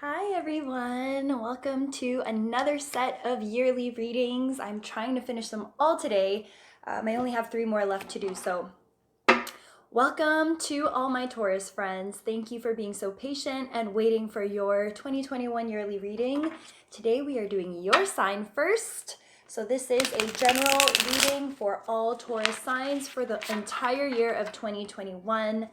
Hi everyone, welcome to another set of yearly readings. I'm trying to finish them all today. I only have 3 more left to do, so welcome to all my Taurus friends. Thank you for being so patient and waiting for your 2021 yearly reading. Today we are doing your sign first. So this is a general reading for all Taurus signs for the entire year of 2021.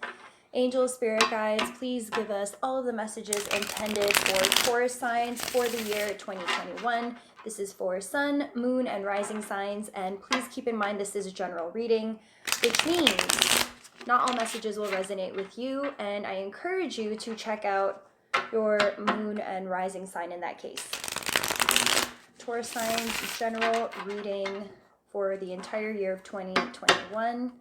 Angels, spirit guides, please give us all of the messages intended for Taurus signs for the year 2021. This is for sun, moon, and rising signs, and please keep in mind this is a general reading, which means not all messages will resonate with you, and I encourage you to check out your moon and rising sign in that case. Taurus signs, general reading for the entire year of 2021.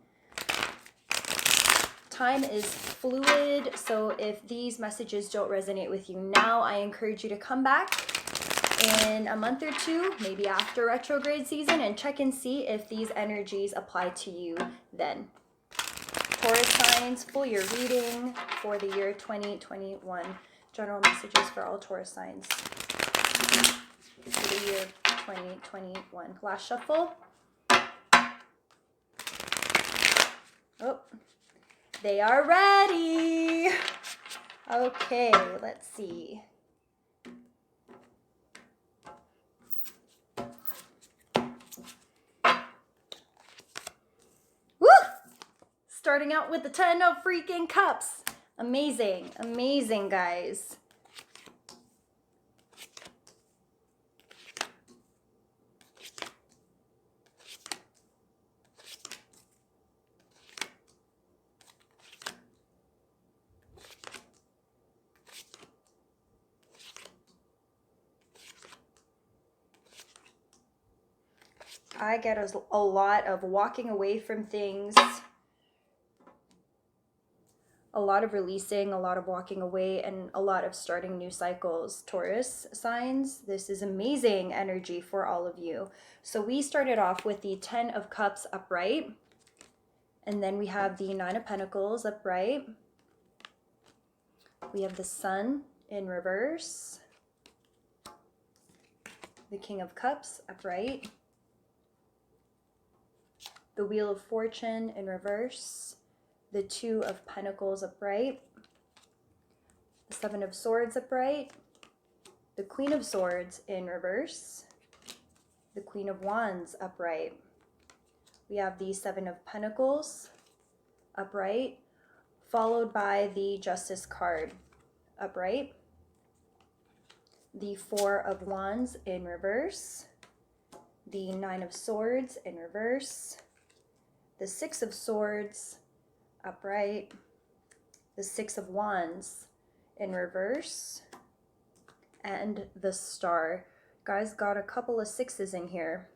Time is fluid, so if these messages don't resonate with you now, I encourage you to come back in a month or two, maybe after retrograde season, and check and see if these energies apply to you then. Taurus signs, full year reading for the year 2021. General messages for all Taurus signs for the year 2021. Last shuffle. Oh. They are ready. Okay, let's see. Woo! Starting out with the 10 of freaking cups. Amazing, amazing, guys. I get a lot of walking away from things, a lot of releasing, a lot of walking away, and a lot of starting new cycles. Taurus signs, this is amazing energy for all of you. So we started off with the 10 of Cups upright, and then we have the 9 of Pentacles upright. We have the Sun in reverse, the King of Cups upright, the Wheel of Fortune in reverse, the 2 of Pentacles upright, the 7 of Swords upright, the Queen of Swords in reverse, the Queen of Wands upright. We have the 7 of Pentacles upright, followed by the Justice card upright, the 4 of Wands in reverse, the 9 of Swords in reverse, the 6 of Swords upright, the 6 of Wands in reverse, and the Star. Guys, got a couple of 6s in here.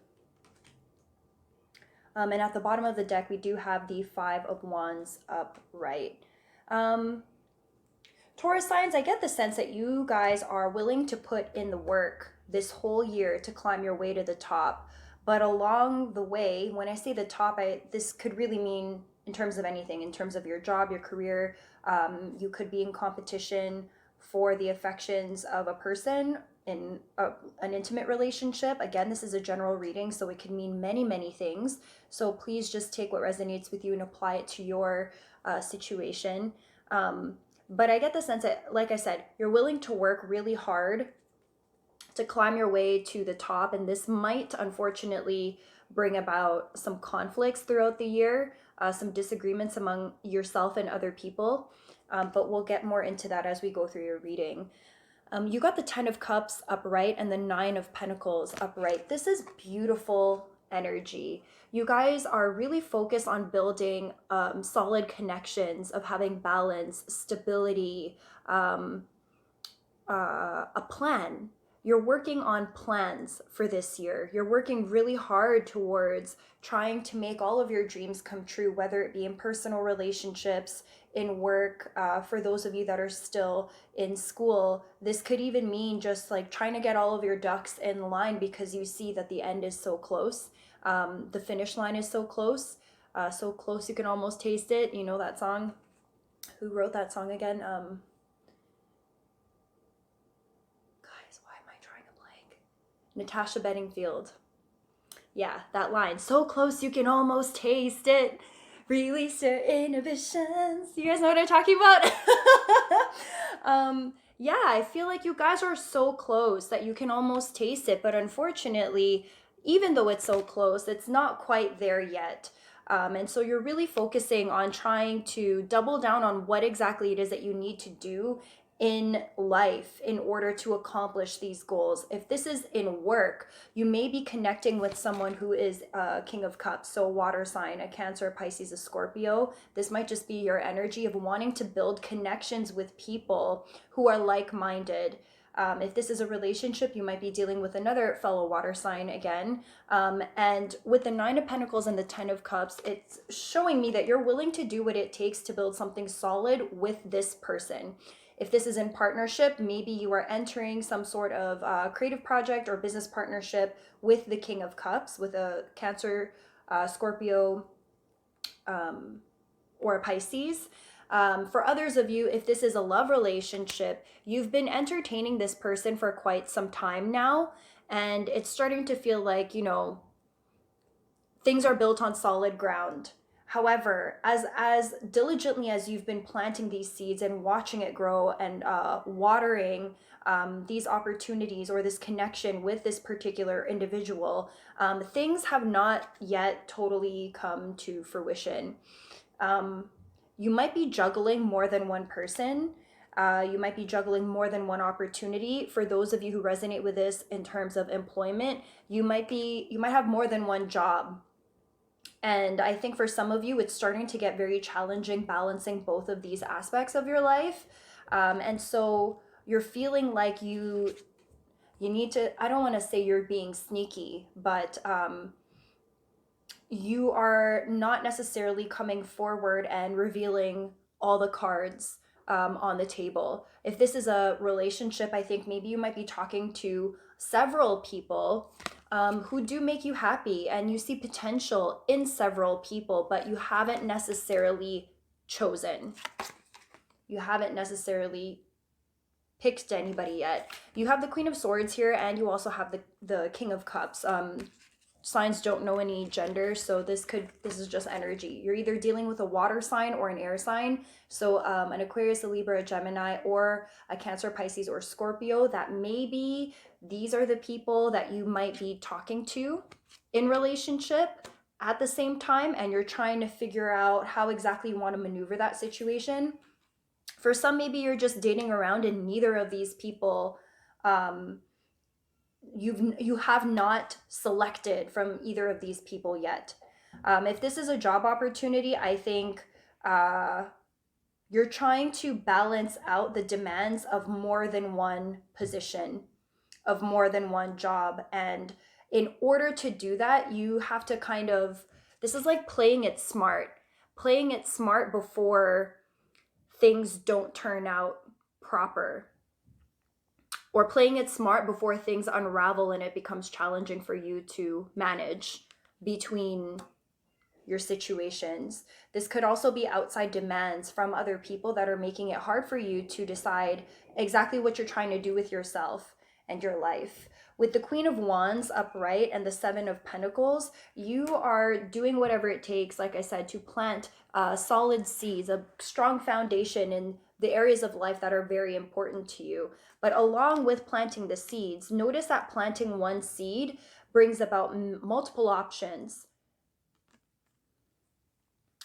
And at the bottom of the deck, we do have the 5 of Wands upright. Taurus signs, I get the sense that you guys are willing to put in the work this whole year to climb your way to the top. But along the way, when I say the top, this could really mean in terms of anything, in terms of your job, your career. You could be in competition for the affections of a person in an intimate relationship. Again, this is a general reading, so it can mean many, many things. So please just take what resonates with you and apply it to your situation. But I get the sense that, like I said, you're willing to work really hard to climb your way to the top, and this might unfortunately bring about some conflicts throughout the year, some disagreements among yourself and other people, but we'll get more into that as we go through your reading. You got the 10 of Cups upright and the 9 of Pentacles upright. This is beautiful energy. You guys are really focused on building solid connections, of having balance, stability, a plan. You're working on plans for this year. You're working really hard towards trying to make all of your dreams come true, whether it be in personal relationships, in work. For those of you that are still in school, this could even mean just like trying to get all of your ducks in line because you see that the end is so close. The finish line is so close you can almost taste it. You know that song? Who wrote that song again? Natasha Bedingfield. Yeah, that line. So close you can almost taste it. Release your inhibitions. You guys know what I'm talking about? Yeah, I feel like you guys are so close that you can almost taste it. But unfortunately, even though it's so close, it's not quite there yet. And so you're really focusing on trying to double down on what exactly it is that you need to do in life in order to accomplish these goals. If this is in work, you may be connecting with someone who is a King of Cups, so a water sign, a Cancer, Pisces, a Scorpio. This might just be your energy of wanting to build connections with people who are like-minded. If this is a relationship, you might be dealing with another fellow water sign again. And with the Nine of Pentacles and the Ten of Cups, it's showing me that you're willing to do what it takes to build something solid with this person. If this is in partnership, maybe you are entering some sort of creative project or business partnership with the King of Cups, with a Cancer, Scorpio, or a Pisces. For others of you, if this is a love relationship, you've been entertaining this person for quite some time now, and it's starting to feel like, things are built on solid ground. However, as diligently as you've been planting these seeds and watching it grow and watering these opportunities or this connection with this particular individual, things have not yet totally come to fruition. You might be juggling more than one person. You might be juggling more than one opportunity. For those of you who resonate with this in terms of employment, you might have more than one job. And I think for some of you, it's starting to get very challenging balancing both of these aspects of your life. And so you're feeling like you need to, I don't want to say you're being sneaky, but you are not necessarily coming forward and revealing all the cards on the table. If this is a relationship, I think maybe you might be talking to several people who do make you happy, and you see potential in several people, but you haven't necessarily chosen. You haven't necessarily picked anybody yet. You have the Queen of Swords here, and you also have the King of Cups. Signs don't know any gender, so this is just energy. You're either dealing with a water sign or an air sign, so an Aquarius, a Libra, a Gemini, or a Cancer, Pisces, or Scorpio. That maybe these are the people that you might be talking to in relationship at the same time, and you're trying to figure out how exactly you want to maneuver that situation. For some, maybe you're just dating around and neither of these people you have not selected from either of these people yet. If this is a job opportunity, I think you're trying to balance out the demands of more than one position, of more than one job. And in order to do that, you have to this is like playing it smart before things don't turn out proper, or playing it smart before things unravel and it becomes challenging for you to manage between your situations. This could also be outside demands from other people that are making it hard for you to decide exactly what you're trying to do with yourself and your life. With the Queen of Wands upright and the Seven of Pentacles, you are doing whatever it takes, like I said, to plant solid seeds, a strong foundation in the areas of life that are very important to you. But along with planting the seeds, notice that planting one seed brings about multiple options.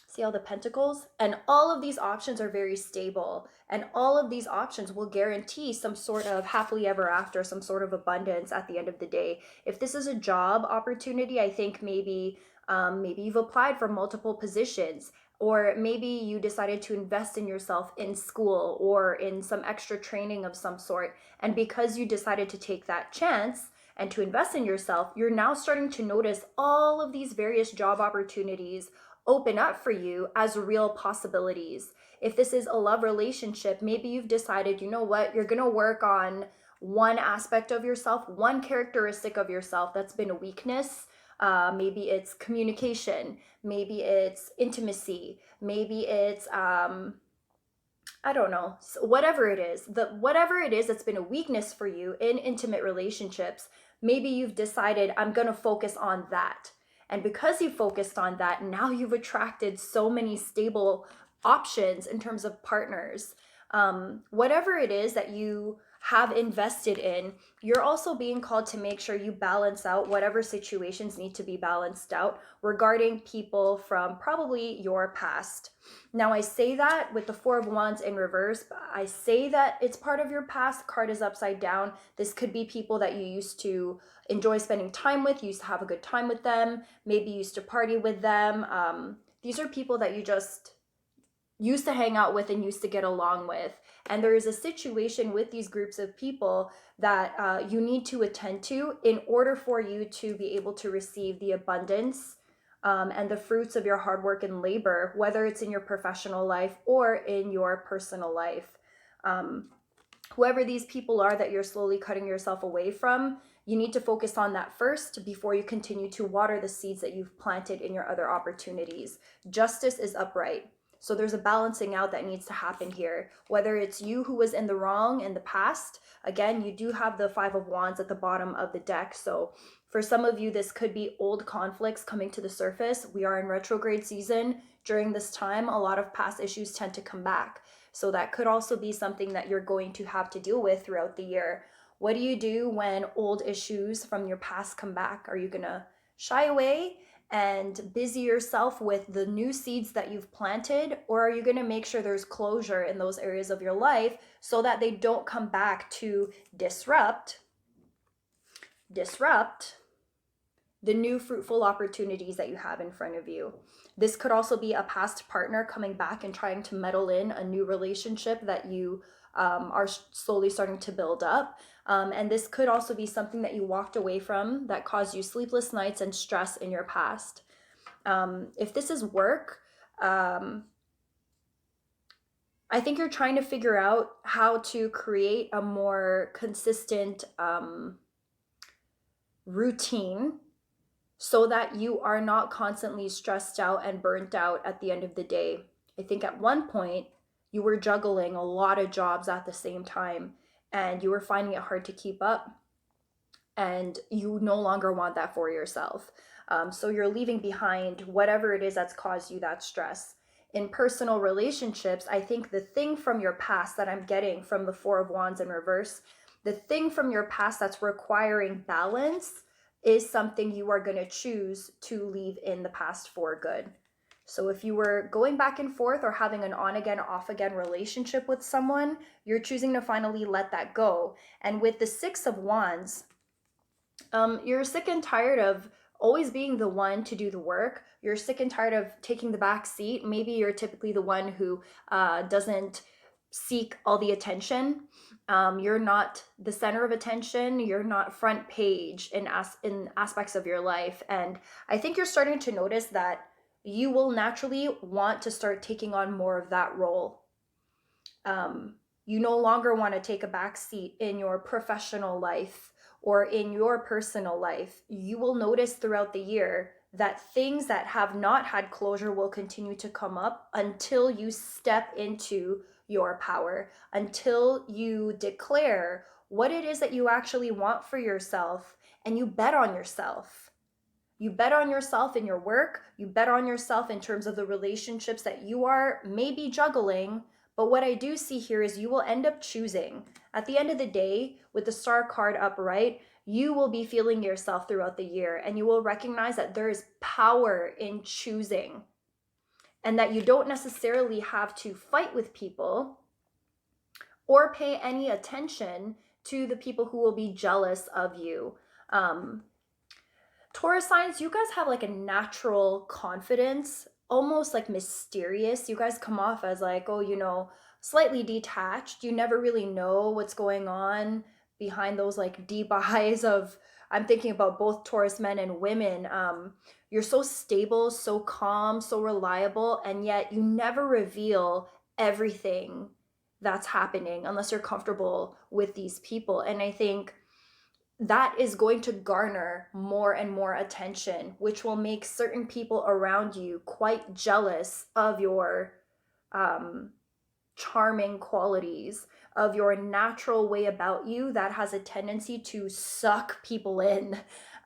See all the pentacles? And all of these options are very stable. And all of these options will guarantee some sort of happily ever after, some sort of abundance at the end of the day. If this is a job opportunity, I think maybe you've applied for multiple positions, or maybe you decided to invest in yourself in school or in some extra training of some sort. And because you decided to take that chance and to invest in yourself, you're now starting to notice all of these various job opportunities open up for you as real possibilities. If this is a love relationship, maybe you've decided, you know what, you're going to work on one aspect of yourself, one characteristic of yourself that's been a weakness. Maybe it's communication, maybe it's intimacy, maybe it's I don't know, whatever it is that's been a weakness for you in intimate relationships. maybe you've decided, I'm going to focus on that. And because you focused on that, now you've attracted so many stable options in terms of partners. Whatever it is that you have invested in, you're also being called to make sure you balance out whatever situations need to be balanced out regarding people from probably your past. Now, I say that with the Four of Wands in reverse. I say that it's part of your past. Card is upside down. This could be people that you used to enjoy spending time with, you used to have a good time with them, maybe you used to party with them. These are people that you just used to hang out with and used to get along with. And there is a situation with these groups of people that you need to attend to in order for you to be able to receive the abundance and the fruits of your hard work and labor, whether it's in your professional life or in your personal life. Whoever these people are that you're slowly cutting yourself away from, you need to focus on that first before you continue to water the seeds that you've planted in your other opportunities. Justice is upright. So there's a balancing out that needs to happen here. Whether it's you who was in the wrong in the past, again, you do have the Five of Wands at the bottom of the deck. So for some of you, this could be old conflicts coming to the surface. We are in retrograde season. During this time, a lot of past issues tend to come back. So that could also be something that you're going to have to deal with throughout the year. What do you do when old issues from your past come back? Are you going to shy away and busy yourself with the new seeds that you've planted? Or are you going to make sure there's closure in those areas of your life so that they don't come back to disrupt the new fruitful opportunities that you have in front of you? This could also be a past partner coming back and trying to meddle in a new relationship that you are slowly starting to build up. And this could also be something that you walked away from that caused you sleepless nights and stress in your past. If this is work, I think you're trying to figure out how to create a more consistent routine so that you are not constantly stressed out and burnt out at the end of the day. I think at one point you were juggling a lot of jobs at the same time and you were finding it hard to keep up, and you no longer want that for yourself. So you're leaving behind whatever it is that's caused you that stress. In personal relationships, I think the thing from your past that I'm getting from the Four of Wands in reverse, the thing from your past that's requiring balance is something you are going to choose to leave in the past for good. So if you were going back and forth or having an on again, off again relationship with someone, you're choosing to finally let that go. And with the Six of Wands, you're sick and tired of always being the one to do the work. You're sick and tired of taking the back seat. Maybe you're typically the one who doesn't seek all the attention. You're not the center of attention. You're not front page in aspects of your life. And I think you're starting to notice that you will naturally want to start taking on more of that role. You no longer want to take a back seat in your professional life or in your personal life. You will notice throughout the year that things that have not had closure will continue to come up until you step into your power, until you declare what it is that you actually want for yourself and you bet on yourself. You bet on yourself in your work. You bet on yourself in terms of the relationships that you are maybe juggling. But what I do see here is you will end up choosing. At the end of the day, with the Star card upright, you will be feeling yourself throughout the year and you will recognize that there is power in choosing and that you don't necessarily have to fight with people or pay any attention to the people who will be jealous of you. Taurus signs, you guys have like a natural confidence, almost like mysterious. You guys come off as like, oh, you know, slightly detached. You never really know what's going on behind those like deep eyes of, I'm thinking about both Taurus men and women. You're so stable, so calm, so reliable, and yet you never reveal everything that's happening unless you're comfortable with these people. And I think that is going to garner more and more attention, which will make certain people around you quite jealous of your charming qualities. of your natural way about you that has a tendency to suck people in.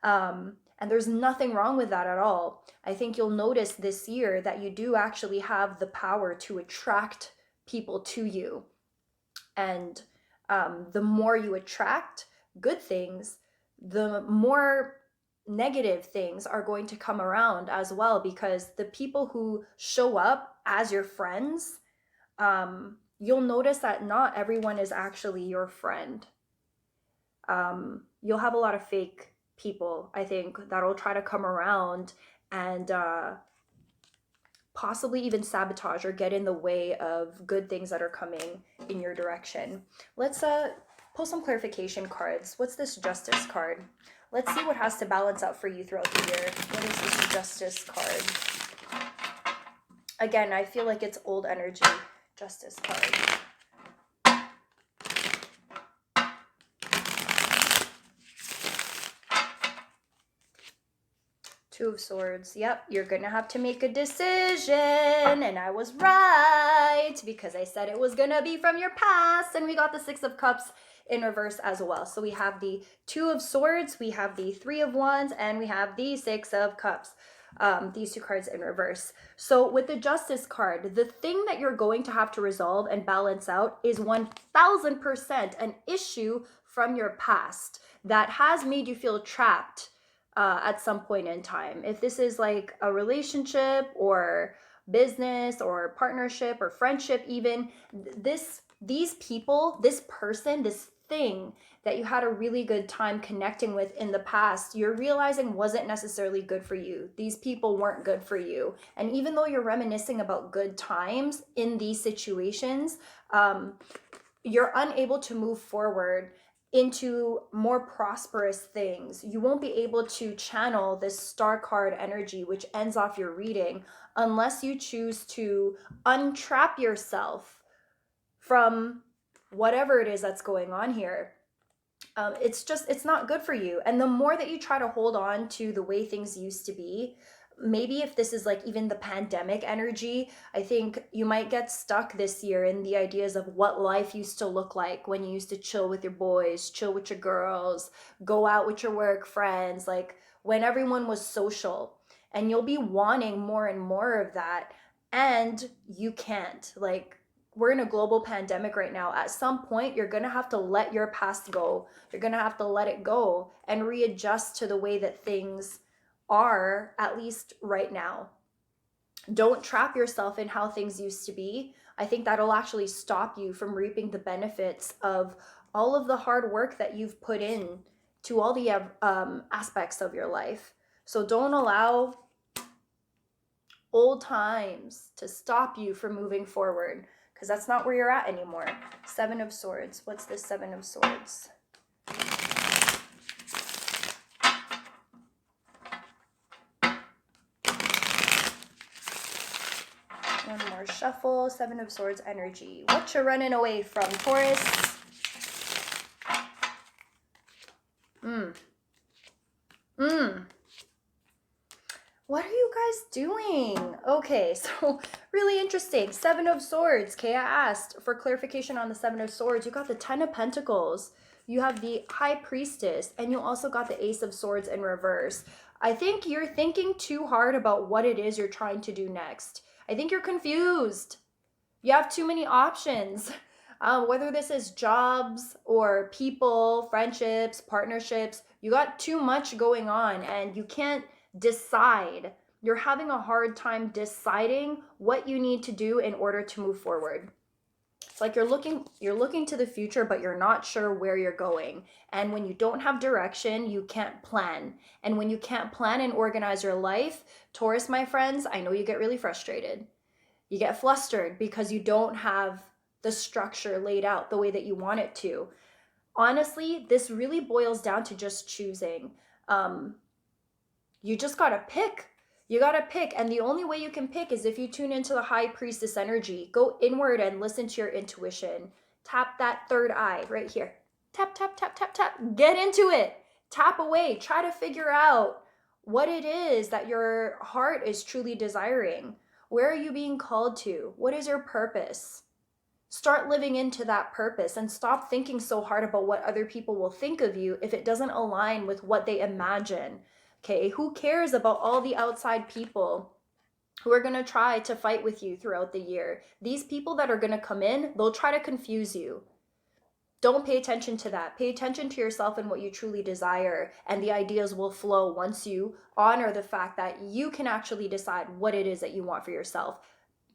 And there's nothing wrong with that at all. I think you'll notice this year that you do actually have the power to attract people to you. And the more you attract good things, the more negative things are going to come around as well, because the people who show up as your friends, you'll notice that not everyone is actually your friend. You'll have a lot of fake people, I think, that'll try to come around and possibly even sabotage or get in the way of good things that are coming in your direction. Let's pull some clarification cards. What's this Justice card? Let's see what has to balance out for you throughout the year. What is this Justice card? Again, I feel like it's old energy. Justice card. Two of Swords. Yep, you're gonna have to make a decision, and I was right because I said it was gonna be from your past, and we got the Six of Cups in reverse as well. So we have the Two of Swords, we have the Three of Wands, and we have the Six of Cups. These two cards in reverse. So with the Justice card, the thing that you're going to have to resolve and balance out is 1000% an issue from your past that has made you feel trapped at some point in time. If this is like a relationship or business or partnership or friendship, even these people, this person, this thing that you had a really good time connecting with in the past, you're realizing wasn't necessarily good for you. These people weren't good for you. And even though you're reminiscing about good times in these situations, you're unable to move forward into more prosperous things. You won't be able to channel this Star card energy, which ends off your reading, unless you choose to untrap yourself from whatever it is that's going on here. It's not good for you. And the more that you try to hold on to the way things used to be, maybe if this is like even the pandemic energy, I think you might get stuck this year in the ideas of what life used to look like when you used to chill with your boys, chill with your girls, go out with your work friends, like when everyone was social. And you'll be wanting more and more of that, and you can't. Like, we're in a global pandemic right now. At some point, you're going to have to let your past go. You're going to have to let it go and readjust to the way that things are, at least right now. Don't trap yourself in how things used to be. I think that'll actually stop you from reaping the benefits of all of the hard work that you've put in to all the aspects of your life. So don't allow old times to stop you from moving forward, because that's not where you're at anymore. Seven of Swords. What's this Seven of Swords? One more shuffle. Seven of Swords energy. What you running away from, Taurus? What are you guys doing? Okay, so really interesting. Seven of Swords. Okay, I asked for clarification on the Seven of Swords. You got the Ten of Pentacles. You have the High Priestess. And you also got the Ace of Swords in reverse. I think you're thinking too hard about what it is you're trying to do next. I think you're confused. You have too many options. Whether this is jobs or people, friendships, partnerships, you got too much going on and you can't decide. You're having a hard time deciding what you need to do in order to move forward. It's like you're looking to the future, but you're not sure where you're going. And when you don't have direction, you can't plan. And when you can't plan and organize your life, Taurus, my friends, I know you get really frustrated. You get flustered because you don't have the structure laid out the way that you want it to. Honestly, this really boils down to just choosing. You just gotta pick. You gotta pick. And the only way you can pick is if you tune into the High Priestess energy. Go inward and listen to your intuition. Tap that third eye right here. Tap, tap, tap, tap, tap. Get into it. Tap away. Try to figure out what it is that your heart is truly desiring. Where are you being called to? What is your purpose? Start living into that purpose and stop thinking so hard about what other people will think of you if it doesn't align with what they imagine. Okay, who cares about all the outside people who are going to try to fight with you throughout the year? These people that are going to come in, they'll try to confuse you. Don't pay attention to that. Pay attention to yourself and what you truly desire, and the ideas will flow once you honor the fact that you can actually decide what it is that you want for yourself,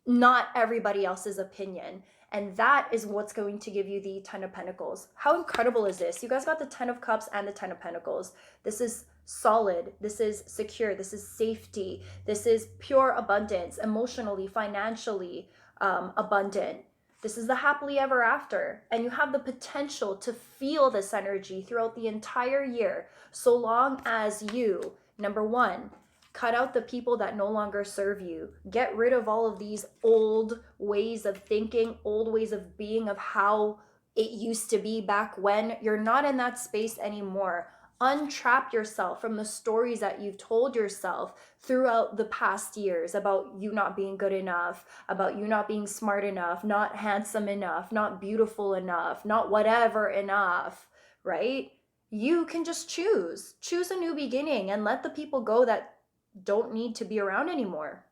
not everybody else's opinion. And that is what's going to give you the 10 of Pentacles. How incredible is this? You guys got the 10 of Cups and the 10 of Pentacles. This is solid. This is secure. This is safety. This is pure abundance, emotionally, financially abundant. This is the happily ever after. And you have the potential to feel this energy throughout the entire year, so long as you, number one, cut out the people that no longer serve you. Get rid of all of these old ways of thinking, old ways of being, of how it used to be back when. You're not in that space anymore. Untrap yourself from the stories that you've told yourself throughout the past years about you not being good enough, about you not being smart enough, not handsome enough, not beautiful enough, not whatever enough, right? You can just choose a new beginning and let the people go that don't need to be around anymore.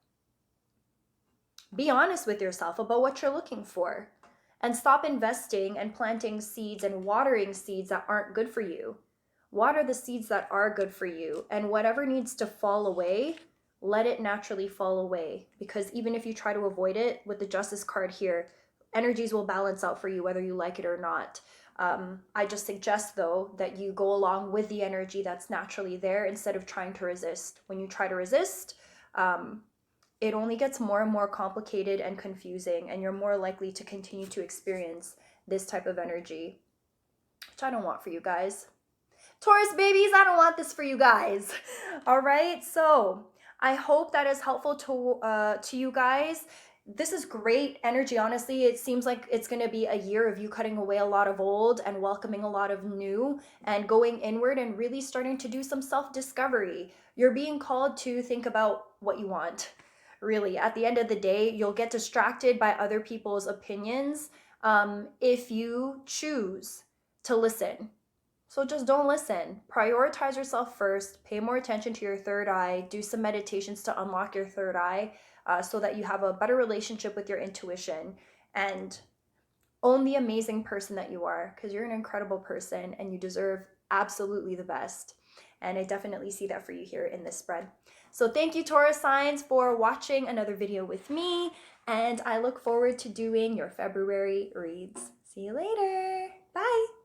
Be honest with yourself about what you're looking for, and stop investing and planting seeds and watering seeds that aren't good for you. Water the seeds that are good for you, and whatever needs to fall away, let it naturally fall away, because even if you try to avoid it, with the Justice card here, energies will balance out for you whether you like it or not. I just suggest, though, that you go along with the energy that's naturally there instead of trying to resist. When you try to resist, it only gets more and more complicated and confusing, and you're more likely to continue to experience this type of energy, which I don't want for you guys. Taurus babies, I don't want this for you guys. All right, so I hope that is helpful to you guys. This is great energy, honestly. It seems like it's going to be a year of you cutting away a lot of old and welcoming a lot of new, and going inward and really starting to do some self-discovery. You're being called to think about what you want. Really, at the end of the day, you'll get distracted by other people's opinions if you choose to listen. So just don't listen. Prioritize yourself first. Pay more attention to your third eye. Do some meditations to unlock your third eye so that you have a better relationship with your intuition, and own the amazing person that you are, because you're an incredible person and you deserve absolutely the best. And I definitely see that for you here in this spread. So thank you, Taurus signs, for watching another video with me, and I look forward to doing your February reads. See you later. Bye.